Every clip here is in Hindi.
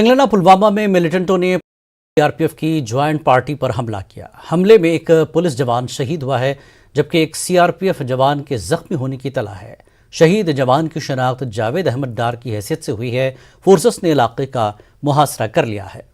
तेलंगाना पुलवामा में मिलिटेंटों ने सीआरपीएफ की ज्वाइंट पार्टी पर हमला किया। हमले में एक पुलिस जवान शहीद हुआ है, जबकि एक सीआरपीएफ जवान के जख्मी होने की इत्तला है। शहीद जवान की शनाख्त जावेद अहमद डार की हैसियत से हुई है। फोर्सेस ने इलाके का मुहासरा कर लिया है।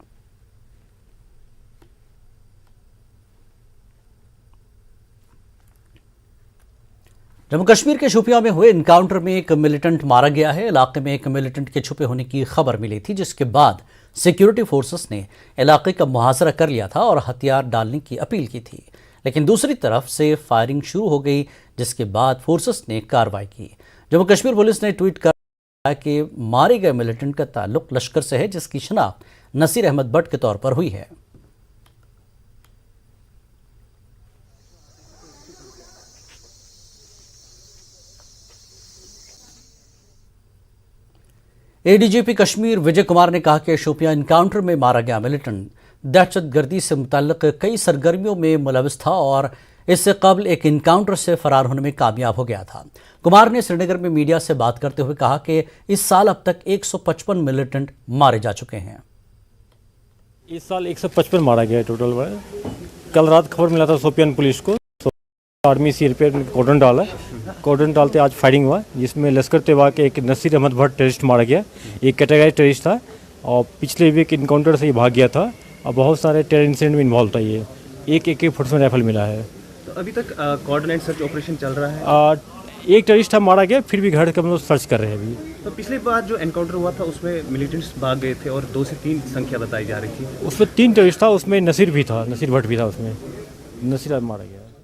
जम्मू कश्मीर के शोपियां में हुए इनकाउंटर में एक मिलिटेंट मारा गया है। इलाके में एक मिलिटेंट के छुपे होने की खबर मिली थी, जिसके बाद सिक्योरिटी फोर्सेस ने इलाके का मुहासरा कर लिया था और हथियार डालने की अपील की थी। लेकिन दूसरी तरफ से फायरिंग शुरू हो गई, जिसके बाद फोर्सेस ने कार्रवाई की। जम्मू कश्मीर पुलिस ने ट्वीट कर कहा कि मारे गए मिलिटेंट का ताल्लुक लश्कर से है, जिसकी शनाख्त नसीर अहमद भट्ट के तौर पर हुई है। एडीजीपी कश्मीर विजय कुमार ने कहा कि शोपियां इनकाउंटर में मारा गया मिलिटेंट दहशतगर्दी से मुतल्लिक कई सरगर्मियों में मुलविस था और इससे कबल एक इनकाउंटर से फरार होने में कामयाब हो गया था। कुमार ने श्रीनगर में मीडिया से बात करते हुए कहा कि इस साल अब तक 155 मिलिटेंट मारे जा चुके हैं। इस साल 155 मारा गया है टोटल। कल रात खबर मिला था शोपियान पुलिस को, आर्मी सीआरपीएफ ने कॉर्डन डाला। कॉर्डन डालते आज फायरिंग हुआ, जिसमें लश्कर तैयबा के एक नसीर अहमद भट्ट टेररिस्ट मारा गया। एक कैटेगरी टेररिस्ट था और पिछले वीक इनकाउंटर से ये भाग गया था और बहुत सारे टेरर इंसिडेंट में इन्वॉल्व था। ये एक AK-47 राइफल मिला है। तो अभी तक कोऑर्डिनेट सर्च ऑपरेशन चल रहा है। एक टेररिस्ट था मारा गया, फिर भी घर के हम लोग सर्च कर रहे हैं अभी। तो पिछली बार जो एनकाउंटर हुआ था उसमें मिलिटेंट्स भाग गए थे और 2 से 3 संख्या बताई जा रही थी। उसमें 3 टेररिस्ट था, उसमें नसीर भी था, नसीर भट्ट भी था, उसमें नसीर मारा गया।